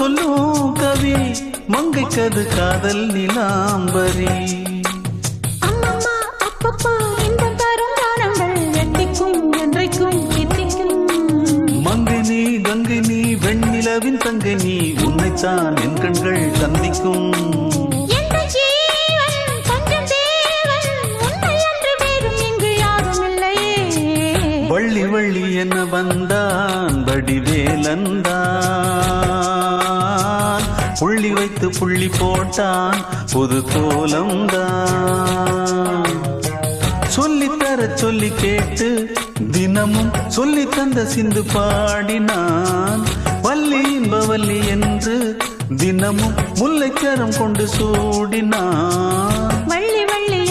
சொல்லும் கவி மங்கைக்கது காதல் நிலாம்பரி. அம்மம்மா அப்பப்பா இந்த தரும் தானங்கள் எட்டிக்கும் என்றைக்கும் எட்டிக்கும். மங்கை நீ கங்கை நீ வெண்ணிலவின் தங்கை நீ உன்னைத்தான் என் கண்கள் சந்திக்கும். வள்ளி வள்ளி என வந்தான் வடிவேலந்தான், புள்ளி வைத்து புள்ளி போட்டான் புது கோலம்தான். சொல்லித்தர சொல்லி கேட்டு தினமும் சொல்லி தந்த சிந்து பாடினான். வள்ளி இன்பவல்லி என்று தினமும் முல்லைக்கரம் கொண்டு சூடினான். வள்ளி வள்ளி